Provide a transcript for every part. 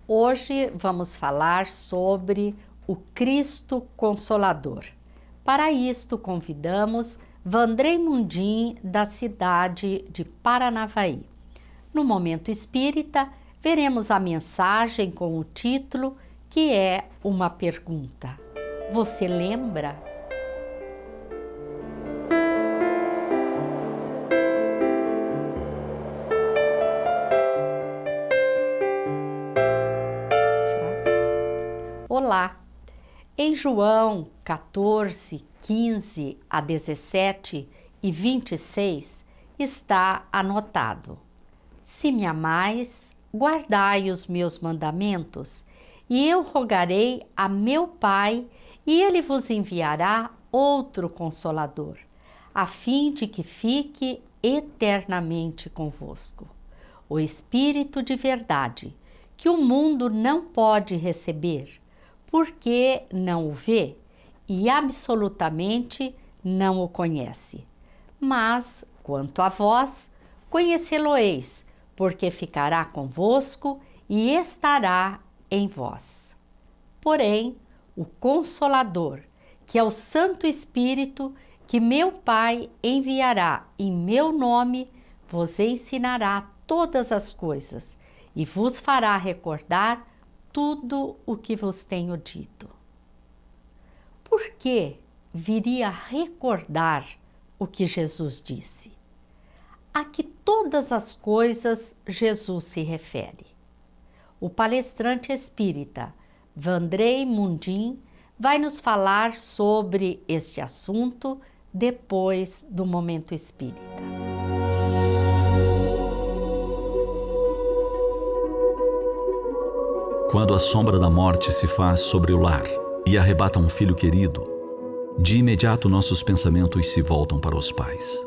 Hoje vamos falar sobre o Cristo Consolador. Para isto convidamos Vandrei Mundim, da cidade de Paranavaí. No Momento Espírita, veremos a mensagem com o título, que é uma pergunta. Você lembra? Olá! Em João 14, 15 a 17 e 26 está anotado: Se me amais, guardai os meus mandamentos, e eu rogarei a meu Pai, e ele vos enviará outro Consolador, a fim de que fique eternamente convosco. O Espírito de verdade, que o mundo não pode receber, porque não o vê e absolutamente não o conhece. Mas, quanto a vós, conhecê-lo-eis, porque ficará convosco e estará em vós. Porém, o Consolador, que é o Santo Espírito, que meu Pai enviará em meu nome, vos ensinará todas as coisas e vos fará recordar tudo o que vos tenho dito. Por que viria recordar o que Jesus disse? A que todas as coisas Jesus se refere. O palestrante espírita Vandrei Mundim vai nos falar sobre este assunto depois do Momento Espírita. Quando a sombra da morte se faz sobre o lar e arrebata um filho querido, de imediato nossos pensamentos se voltam para os pais.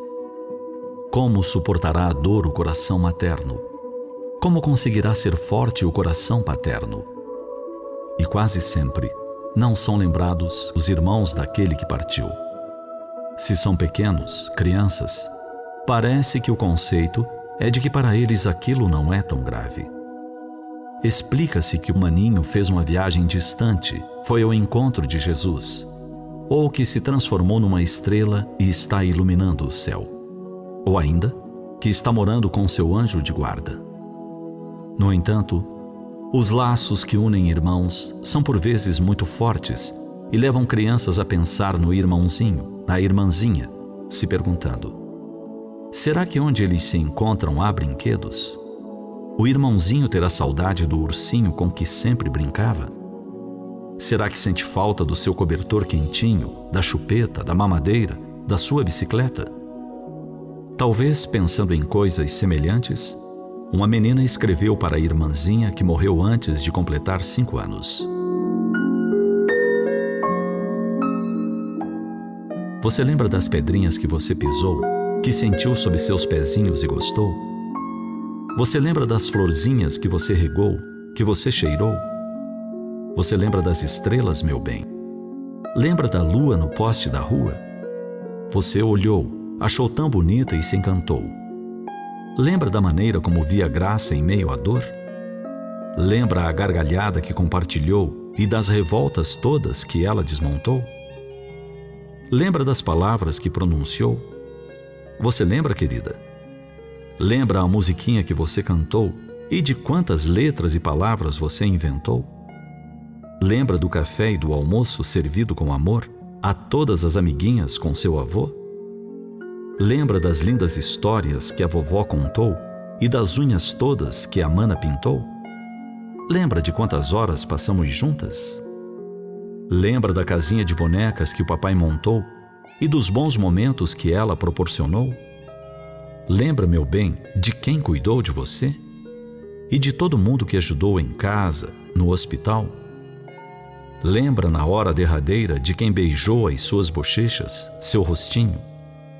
Como suportará a dor o coração materno? Como conseguirá ser forte o coração paterno? E quase sempre não são lembrados os irmãos daquele que partiu. Se são pequenos, crianças, parece que o conceito é de que para eles aquilo não é tão grave. Explica-se que o maninho fez uma viagem distante, foi ao encontro de Jesus, ou que se transformou numa estrela e está iluminando o céu, ou ainda que está morando com seu anjo de guarda. No entanto, os laços que unem irmãos são por vezes muito fortes e levam crianças a pensar no irmãozinho, na irmãzinha, se perguntando: será que onde eles se encontram há brinquedos? O irmãozinho terá saudade do ursinho com que sempre brincava? Será que sente falta do seu cobertor quentinho, da chupeta, da mamadeira, da sua bicicleta? Talvez, pensando em coisas semelhantes, uma menina escreveu para a irmãzinha que morreu antes de completar 5 anos. Você lembra das pedrinhas que você pisou, que sentiu sob seus pezinhos e gostou? Você lembra das florzinhas que você regou, que você cheirou? Você lembra das estrelas, meu bem? Lembra da lua no poste da rua? Você olhou, achou tão bonita e se encantou. Lembra da maneira como via graça em meio à dor? Lembra a gargalhada que compartilhou e das revoltas todas que ela desmontou? Lembra das palavras que pronunciou? Você lembra, querida? Lembra a musiquinha que você cantou e de quantas letras e palavras você inventou? Lembra do café e do almoço servido com amor a todas as amiguinhas com seu avô? Lembra das lindas histórias que a vovó contou e das unhas todas que a mana pintou? Lembra de quantas horas passamos juntas? Lembra da casinha de bonecas que o papai montou e dos bons momentos que ela proporcionou? Lembra, meu bem, de quem cuidou de você? E de todo mundo que ajudou em casa, no hospital? Lembra na hora derradeira de quem beijou as suas bochechas, seu rostinho?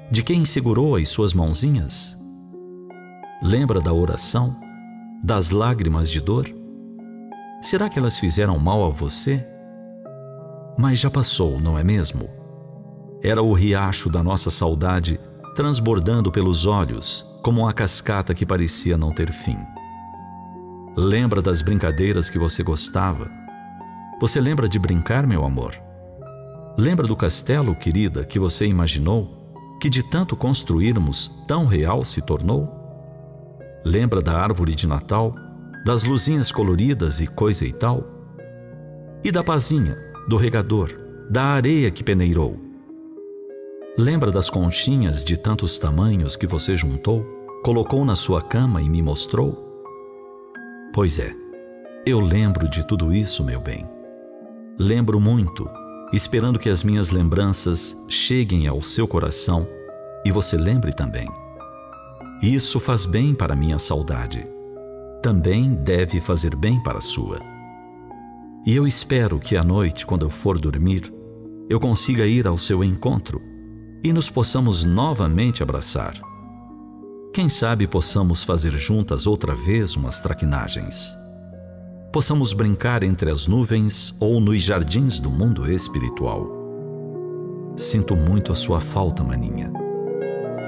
De quem segurou as suas mãozinhas? Lembra da oração, das lágrimas de dor? Será que elas fizeram mal a você? Mas já passou, não é mesmo? Era o riacho da nossa saudade transbordando pelos olhos, como uma cascata que parecia não ter fim. Lembra das brincadeiras que você gostava? Você lembra de brincar, meu amor? Lembra do castelo, querida, que você imaginou, que de tanto construirmos tão real se tornou? Lembra da árvore de Natal, das luzinhas coloridas e coisa e tal? E da pazinha, do regador, da areia que peneirou? Lembra das conchinhas de tantos tamanhos que você juntou, colocou na sua cama e me mostrou? Pois é, eu lembro de tudo isso, meu bem. Lembro muito, esperando que as minhas lembranças cheguem ao seu coração e você lembre também. Isso faz bem para minha saudade. Também deve fazer bem para a sua. E eu espero que à noite, quando eu for dormir, eu consiga ir ao seu encontro e nos possamos novamente abraçar. Quem sabe possamos fazer juntas outra vez umas traquinagens. Possamos brincar entre as nuvens ou nos jardins do mundo espiritual. Sinto muito a sua falta, maninha.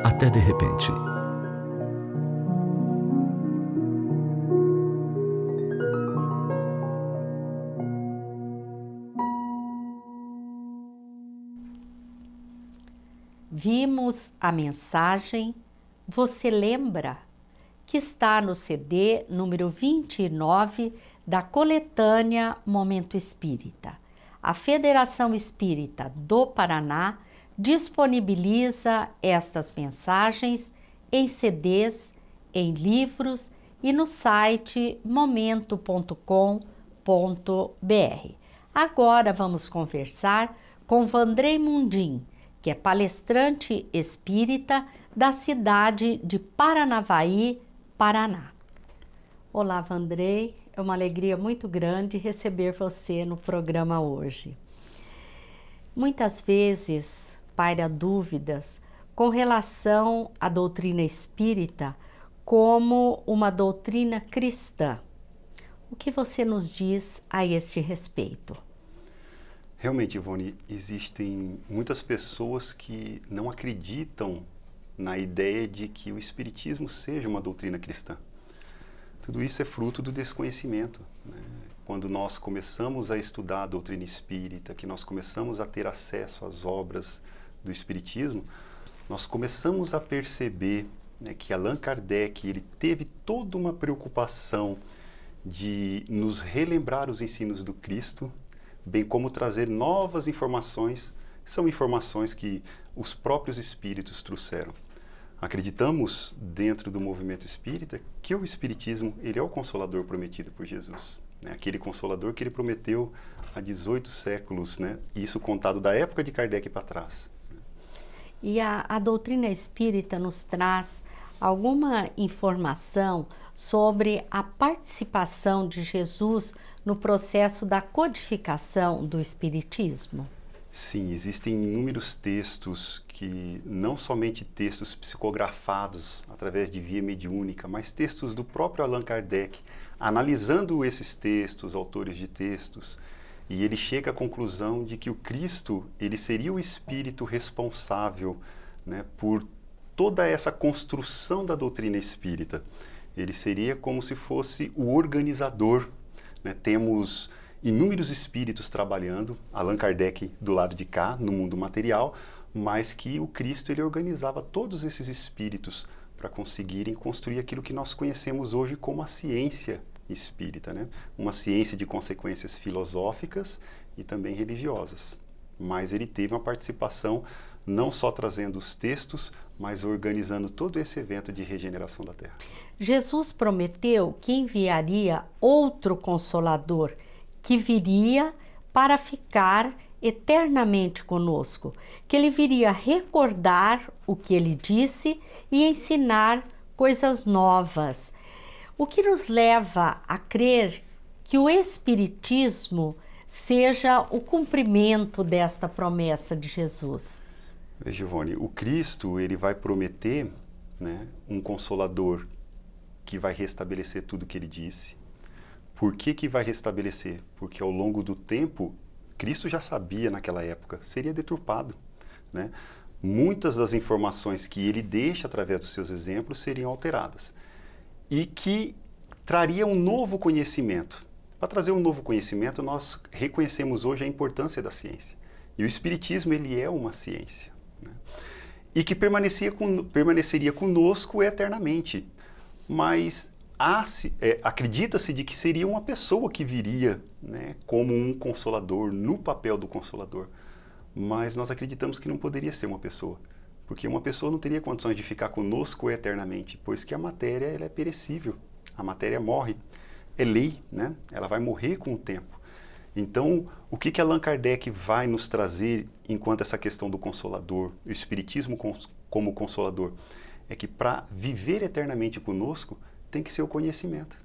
Até de repente. Vimos a mensagem Você Lembra? Que está no CD número 29 da coletânea Momento Espírita. A Federação Espírita do Paraná disponibiliza estas mensagens em CDs, em livros e no site momento.com.br. Agora vamos conversar com Vandrei Mundim, que é palestrante espírita da cidade de Paranavaí, Paraná. Olá, Vandrei, é uma alegria muito grande receber você no programa hoje. Muitas vezes paira dúvidas com relação à doutrina espírita como uma doutrina cristã. O que você nos diz a este respeito? Realmente, Ivone, existem muitas pessoas que não acreditam na ideia de que o Espiritismo seja uma doutrina cristã. Tudo isso é fruto do desconhecimento, né? Quando nós começamos a estudar a doutrina espírita, que nós começamos a ter acesso às obras do Espiritismo, nós começamos a perceber, né, que Allan Kardec ele teve toda uma preocupação de nos relembrar os ensinos do Cristo, bem como trazer novas informações, são informações que os próprios espíritos trouxeram. Acreditamos, dentro do movimento espírita, que o Espiritismo ele é o Consolador prometido por Jesus, né? Aquele Consolador que ele prometeu há 18 séculos, né? Isso contado da época de Kardec para trás. E a doutrina espírita nos traz alguma informação sobre a participação de Jesus no processo da codificação do Espiritismo? Sim, existem inúmeros textos que, não somente textos psicografados através de via mediúnica, mas textos do próprio Allan Kardec, analisando esses textos, autores de textos, e ele chega à conclusão de que o Cristo ele seria o espírito responsável, né, por toda essa construção da doutrina espírita. Ele seria como se fosse o organizador, né? Temos inúmeros espíritos trabalhando, Allan Kardec do lado de cá, no mundo material, mas que o Cristo ele organizava todos esses espíritos para conseguirem construir aquilo que nós conhecemos hoje como a ciência espírita, né? Uma ciência de consequências filosóficas e também religiosas. Mas ele teve uma participação não só trazendo os textos, mas organizando todo esse evento de regeneração da Terra. Jesus prometeu que enviaria outro Consolador, que viria para ficar eternamente conosco, que ele viria recordar o que ele disse e ensinar coisas novas. O que nos leva a crer que o Espiritismo seja o cumprimento desta promessa de Jesus? Veja, Ivone, o Cristo ele vai prometer, né, um Consolador que vai restabelecer tudo o que ele disse. Por que vai restabelecer? Porque ao longo do tempo, Cristo já sabia naquela época, seria deturpado, né? Muitas das informações que ele deixa através dos seus exemplos seriam alteradas. E que traria um novo conhecimento. Para trazer um novo conhecimento, nós reconhecemos hoje a importância da ciência. E o Espiritismo, ele é uma ciência, né? E que permaneceria conosco eternamente. Mas acredita-se de que seria uma pessoa que viria, né, como um consolador, no papel do consolador. Mas nós acreditamos que não poderia ser uma pessoa, porque uma pessoa não teria condições de ficar conosco eternamente, pois que a matéria ela é perecível, a matéria morre, é lei, né? Ela vai morrer com o tempo. Então, o que Allan Kardec vai nos trazer enquanto essa questão do Consolador, o Espiritismo como Consolador, é que para viver eternamente conosco, tem que ser o conhecimento.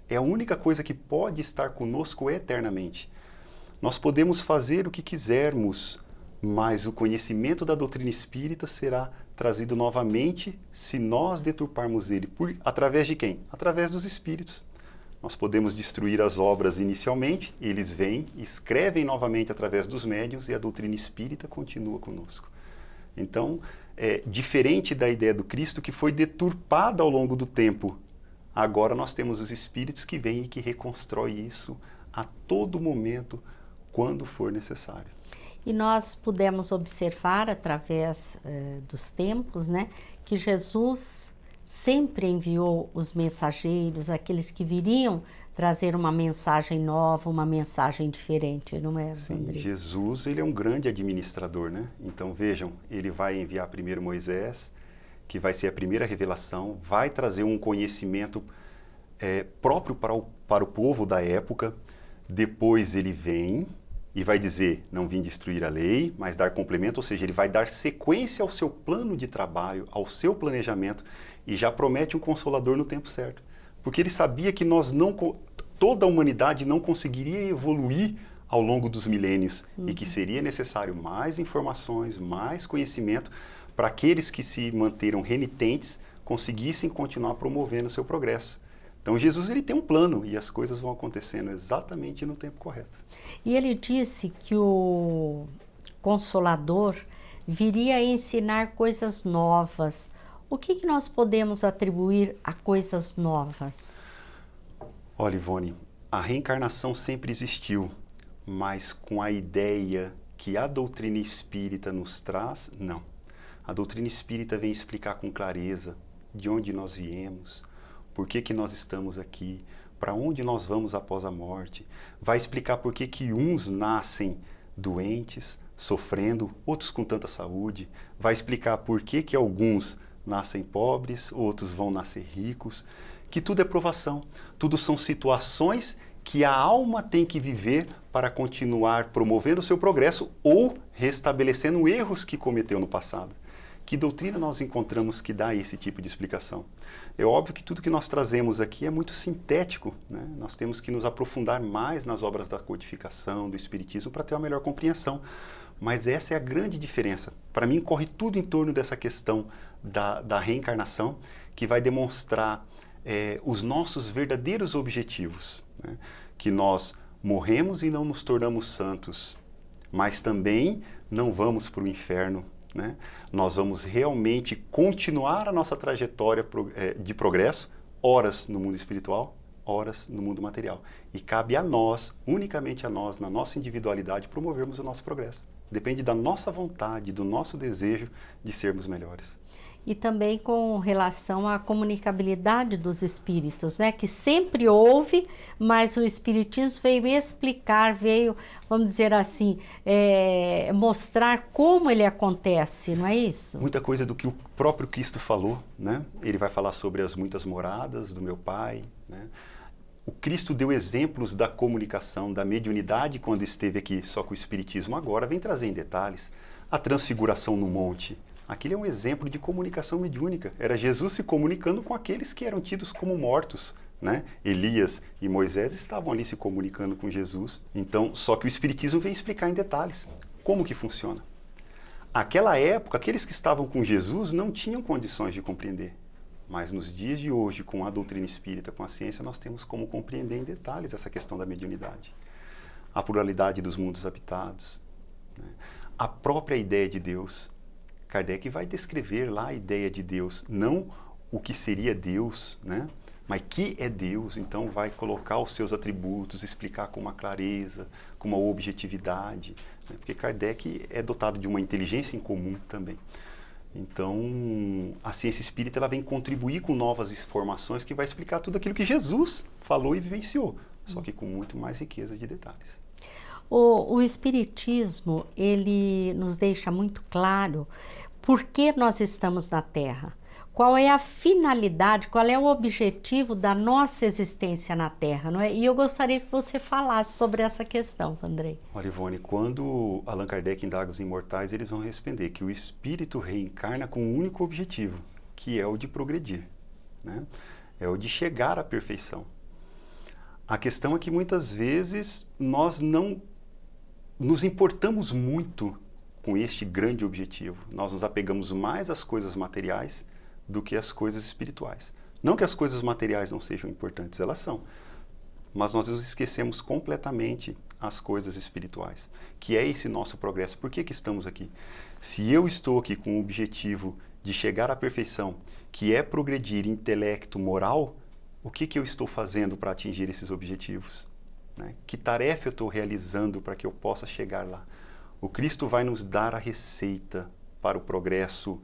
É a única coisa que pode estar conosco eternamente. Nós podemos fazer o que quisermos, mas o conhecimento da doutrina espírita será trazido novamente se nós deturparmos ele. Através de quem? Através dos espíritos. Nós podemos destruir as obras inicialmente, eles vêm, escrevem novamente através dos médiuns e a doutrina espírita continua conosco. Então, diferente da ideia do Cristo que foi deturpada ao longo do tempo, agora nós temos os espíritos que vêm e que reconstroem isso a todo momento, quando for necessário. E nós pudemos observar através dos tempos, né, que Jesus sempre enviou os mensageiros, aqueles que viriam trazer uma mensagem nova, uma mensagem diferente, não é, André? Sim, Jesus, ele é um grande administrador, né? Então vejam, ele vai enviar primeiro Moisés, que vai ser a primeira revelação, vai trazer um conhecimento próprio para o povo da época, depois ele vem e vai dizer, não vim destruir a lei, mas dar complemento, ou seja, ele vai dar sequência ao seu plano de trabalho, ao seu planejamento, e já promete um consolador no tempo certo. Porque ele sabia que toda a humanidade não conseguiria evoluir ao longo dos milênios, e que seria necessário mais informações, mais conhecimento, para aqueles que se manteram renitentes conseguissem continuar promovendo o seu progresso. Então Jesus ele tem um plano e as coisas vão acontecendo exatamente no tempo correto. E ele disse que o Consolador viria a ensinar coisas novas. O que nós podemos atribuir a coisas novas? Olha, Ivone, a reencarnação sempre existiu, mas com a ideia que a doutrina espírita nos traz, não. A doutrina espírita vem explicar com clareza de onde nós viemos, por que nós estamos aqui, para onde nós vamos após a morte. Vai explicar por que uns nascem doentes, sofrendo, outros com tanta saúde. Vai explicar por que alguns nascem pobres, outros vão nascer ricos. Que tudo é provação, tudo são situações que a alma tem que viver para continuar promovendo o seu progresso ou restabelecendo erros que cometeu no passado. Que doutrina nós encontramos que dá esse tipo de explicação? É óbvio que tudo que nós trazemos aqui é muito sintético, né? Nós temos que nos aprofundar mais nas obras da codificação, do Espiritismo, para ter uma melhor compreensão. Mas essa é a grande diferença. Para mim, corre tudo em torno dessa questão da reencarnação, que vai demonstrar os nossos verdadeiros objetivos, né? Que nós morremos e não nos tornamos santos, mas também não vamos para o inferno, né? Nós vamos realmente continuar a nossa trajetória de progresso, horas no mundo espiritual, horas no mundo material. E cabe a nós, unicamente a nós, na nossa individualidade, promovermos o nosso progresso. Depende da nossa vontade, do nosso desejo de sermos melhores. E também com relação à comunicabilidade dos espíritos, né? Que sempre houve, mas o Espiritismo veio explicar, veio, vamos dizer assim, mostrar como ele acontece, não é isso? Muita coisa do que o próprio Cristo falou, né? Ele vai falar sobre as muitas moradas do meu Pai, né? O Cristo deu exemplos da comunicação, da mediunidade quando esteve aqui, só que o Espiritismo agora vem trazer em detalhes a transfiguração no monte. Aquele é um exemplo de comunicação mediúnica. Era Jesus se comunicando com aqueles que eram tidos como mortos, né? Elias e Moisés estavam ali se comunicando com Jesus. Então, só que o Espiritismo vem explicar em detalhes como que funciona. Aquela época, aqueles que estavam com Jesus não tinham condições de compreender. Mas nos dias de hoje, com a doutrina espírita, com a ciência, nós temos como compreender em detalhes essa questão da mediunidade. A pluralidade dos mundos habitados, né? A própria ideia de Deus. Kardec vai descrever lá a ideia de Deus, não o que seria Deus, né? mas que é Deus, então vai colocar os seus atributos, explicar com uma clareza, com uma objetividade, né? Porque Kardec é dotado de uma inteligência em comum também. Então, a ciência espírita ela vem contribuir com novas informações que vai explicar tudo aquilo que Jesus falou e vivenciou, só que com muito mais riqueza de detalhes. O Espiritismo, ele nos deixa muito claro por que nós estamos na Terra. Qual é a finalidade, qual é o objetivo da nossa existência na Terra, não é? E eu gostaria que você falasse sobre essa questão, Vandrei. Olha, Ivone, quando Allan Kardec indaga os imortais, eles vão responder que o espírito reencarna com um único objetivo, que é o de progredir, né? É o de chegar à perfeição. A questão é que muitas vezes nós não nos importamos muito com este grande objetivo. Nós nos apegamos mais às coisas materiais do que às coisas espirituais. Não que as coisas materiais não sejam importantes, elas são. Mas nós nos esquecemos completamente as coisas espirituais, que é esse nosso progresso. Por que estamos aqui? Se eu estou aqui com o objetivo de chegar à perfeição, que é progredir intelecto, moral, o que eu estou fazendo para atingir esses objetivos? Né? Que tarefa eu estou realizando para que eu possa chegar lá? O Cristo vai nos dar a receita para o progresso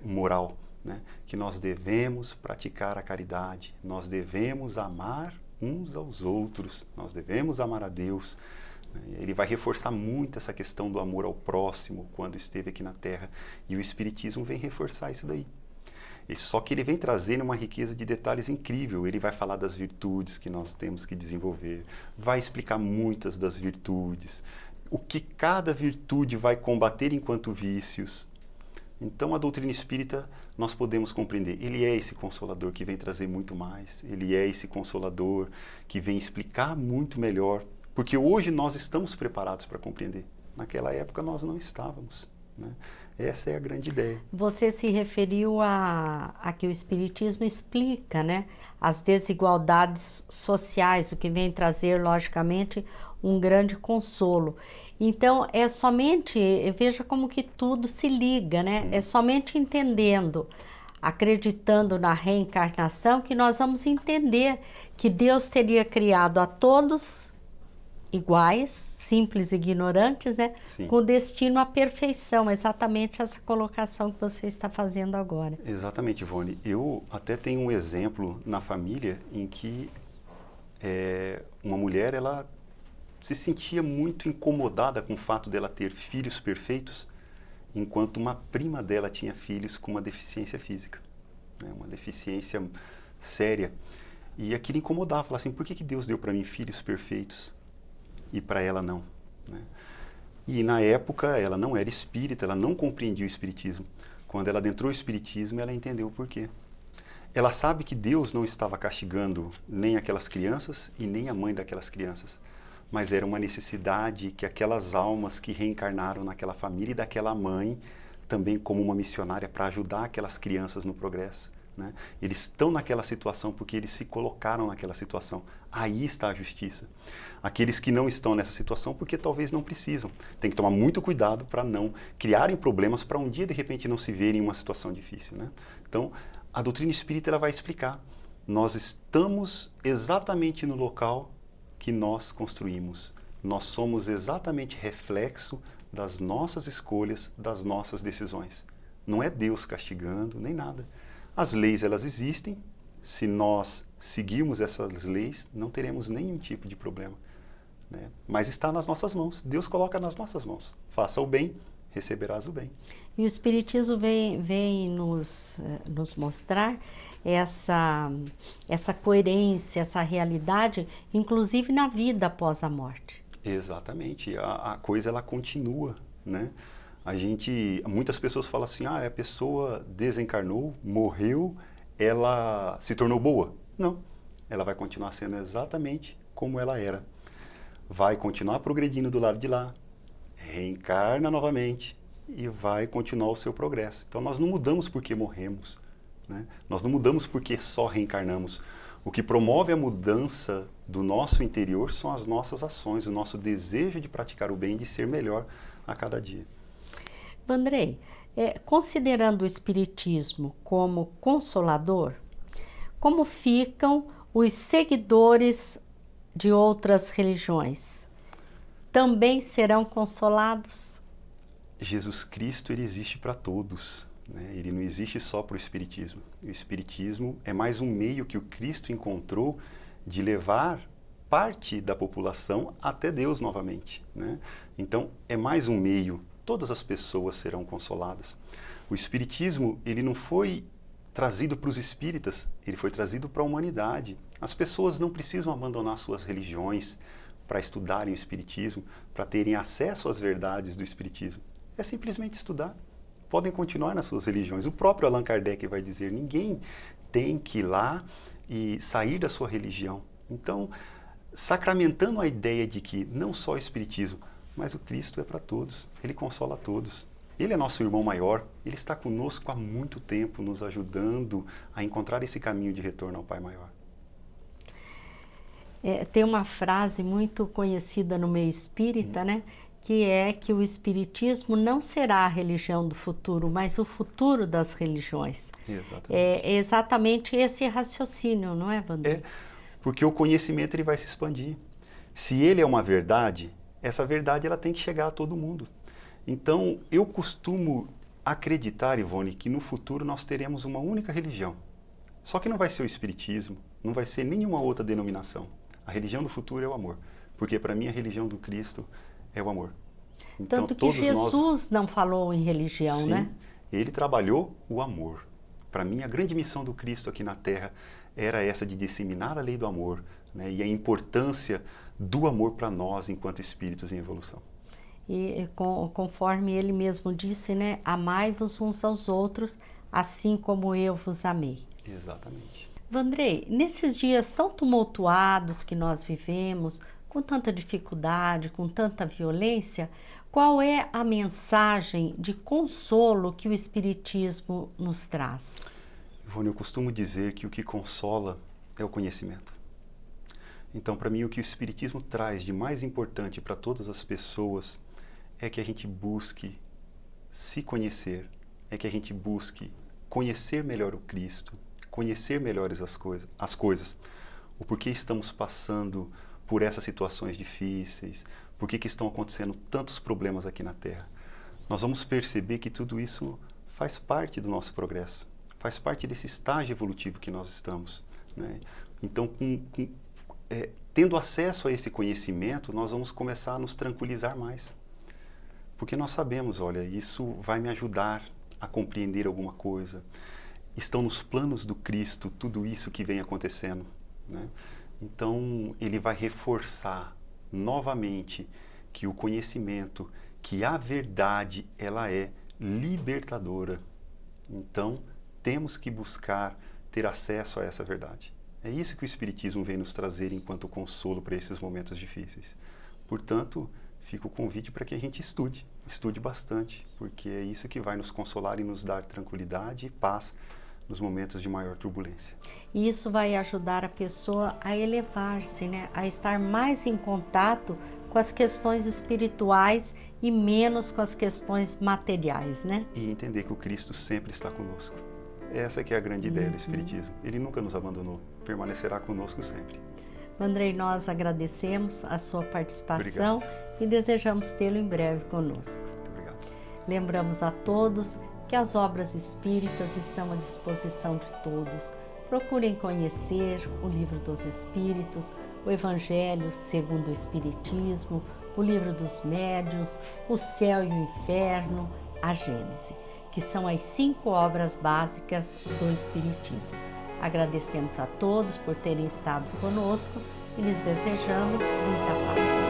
moral, né? Que nós devemos praticar a caridade, nós devemos amar uns aos outros, nós devemos amar a Deus. Né? Ele vai reforçar muito essa questão do amor ao próximo quando esteve aqui na Terra, e o Espiritismo vem reforçar isso daí. Só que ele vem trazendo uma riqueza de detalhes incrível. Ele vai falar das virtudes que nós temos que desenvolver, vai explicar muitas das virtudes, o que cada virtude vai combater enquanto vícios. Então, a doutrina espírita, nós podemos compreender, ele é esse consolador que vem trazer muito mais, ele é esse consolador que vem explicar muito melhor, porque hoje nós estamos preparados para compreender. Naquela época nós não estávamos, né? Essa é a grande ideia. Você se referiu a que o Espiritismo explica, né, as desigualdades sociais, o que vem trazer, logicamente, um grande consolo. Então, é somente, veja como que tudo se liga, né? É somente entendendo, acreditando na reencarnação, que nós vamos entender que Deus teria criado a todos iguais, simples e ignorantes, né? Sim. Com destino à perfeição, exatamente essa colocação que você está fazendo agora. Exatamente, Ivone. Eu até tenho um exemplo na família em que uma mulher, ela se sentia muito incomodada com o fato dela ter filhos perfeitos, enquanto uma prima dela tinha filhos com uma deficiência física, né? Uma deficiência séria. E aquilo incomodava, falava assim, por que Deus deu para mim filhos perfeitos e para ela não, né? E na época ela não era espírita, ela não compreendia o espiritismo. Quando ela adentrou o espiritismo, ela entendeu o porquê. Ela sabe que Deus não estava castigando nem aquelas crianças e nem a mãe daquelas crianças, mas era uma necessidade que aquelas almas que reencarnaram naquela família e daquela mãe, também como uma missionária para ajudar aquelas crianças no progresso, né? Eles estão naquela situação porque eles se colocaram naquela situação. Aí está a justiça. Aqueles que não estão nessa situação porque talvez não precisam. Tem que tomar muito cuidado para não criarem problemas para um dia de repente não se verem em uma situação difícil, né? Então, a doutrina espírita ela vai explicar. Nós estamos exatamente no local que nós construímos. Nós somos exatamente reflexo das nossas escolhas, das nossas decisões. Não é Deus castigando, nem nada. As leis, elas existem. Se nós seguirmos essas leis, não teremos nenhum tipo de problema, né? Mas está nas nossas mãos. Deus coloca nas nossas mãos. Faça o bem, receberás o bem. E o Espiritismo vem nos mostrar essa coerência, essa realidade, inclusive na vida após a morte. Exatamente. A coisa, ela continua, né? Muitas pessoas falam assim, a pessoa desencarnou, morreu, ela se tornou boa. Não, ela vai continuar sendo exatamente como ela era. Vai continuar progredindo do lado de lá, reencarna novamente e vai continuar o seu progresso. Então nós não mudamos porque morremos, né? Nós não mudamos porque só reencarnamos. O que promove a mudança do nosso interior são as nossas ações, o nosso desejo de praticar o bem, de ser melhor a cada dia. Vandrei, considerando o Espiritismo como consolador, como ficam os seguidores de outras religiões? Também serão consolados? Jesus Cristo, ele existe para todos, né? Ele não existe só para o Espiritismo. O Espiritismo é mais um meio que o Cristo encontrou de levar parte da população até Deus novamente, né? Então, é mais um meio. Todas as pessoas serão consoladas. O Espiritismo, ele não foi trazido para os espíritas, ele foi trazido para a humanidade. As pessoas não precisam abandonar suas religiões para estudarem o Espiritismo, para terem acesso às verdades do Espiritismo. É simplesmente estudar. Podem continuar nas suas religiões. O próprio Allan Kardec vai dizer, ninguém tem que ir lá e sair da sua religião. Então, sacramentando a ideia de que não só o Espiritismo, mas o Cristo é para todos, ele consola a todos. Ele é nosso irmão maior, ele está conosco há muito tempo, nos ajudando a encontrar esse caminho de retorno ao Pai maior. Tem uma frase muito conhecida no meio espírita, né? Que é que o Espiritismo não será a religião do futuro, mas o futuro das religiões. Exatamente. É exatamente esse raciocínio, não é, Wander? É, porque o conhecimento ele vai se expandir. Se ele é uma verdade, essa verdade ela tem que chegar a todo mundo. Então, eu costumo acreditar, Ivone, que no futuro nós teremos uma única religião. Só que não vai ser o Espiritismo, não vai ser nenhuma outra denominação. A religião do futuro é o amor, porque para mim a religião do Cristo é o amor. Então, Tanto que Jesus não falou em religião, sim, né? Ele trabalhou o amor. Para mim, a grande missão do Cristo aqui na Terra era essa de disseminar a lei do amor, né, e a importância do amor para nós enquanto espíritos em evolução. E conforme ele mesmo disse, né? Amai-vos uns aos outros, assim como eu vos amei. Exatamente. Vandrei, nesses dias tão tumultuados que nós vivemos, com tanta dificuldade, com tanta violência, qual é a mensagem de consolo que o Espiritismo nos traz? Ivone, eu costumo dizer que o que consola é o conhecimento. Então, para mim, o que o Espiritismo traz de mais importante para todas as pessoas é que a gente busque se conhecer, é que a gente busque conhecer melhor o Cristo, conhecer melhores as coisas, o porquê estamos passando por essas situações difíceis, por que estão acontecendo tantos problemas aqui na Terra. Nós vamos perceber que tudo isso faz parte do nosso progresso, faz parte desse estágio evolutivo que nós estamos, né? Então, tendo acesso a esse conhecimento, nós vamos começar a nos tranquilizar mais. Porque nós sabemos, olha, isso vai me ajudar a compreender alguma coisa. Estão nos planos do Cristo tudo isso que vem acontecendo, né? Então, ele vai reforçar novamente que o conhecimento, que a verdade, ela é libertadora. Então, temos que buscar ter acesso a essa verdade. É isso que o Espiritismo vem nos trazer enquanto consolo para esses momentos difíceis. Portanto, fica o convite para que a gente estude bastante, porque é isso que vai nos consolar e nos dar tranquilidade e paz nos momentos de maior turbulência. E isso vai ajudar a pessoa a elevar-se, né? A estar mais em contato com as questões espirituais e menos com as questões materiais, né? E entender que o Cristo sempre está conosco. Essa que é a grande ideia do Espiritismo. Ele nunca nos abandonou, permanecerá conosco sempre. Vandrei, nós agradecemos a sua participação. Obrigado. E desejamos tê-lo em breve conosco. Muito obrigado. Lembramos a todos que as obras espíritas estão à disposição de todos. Procurem conhecer o Livro dos Espíritos, o Evangelho segundo o Espiritismo, o Livro dos Médiuns, o Céu e o Inferno, a Gênese, que são as 5 obras básicas do Espiritismo. Agradecemos a todos por terem estado conosco e lhes desejamos muita paz.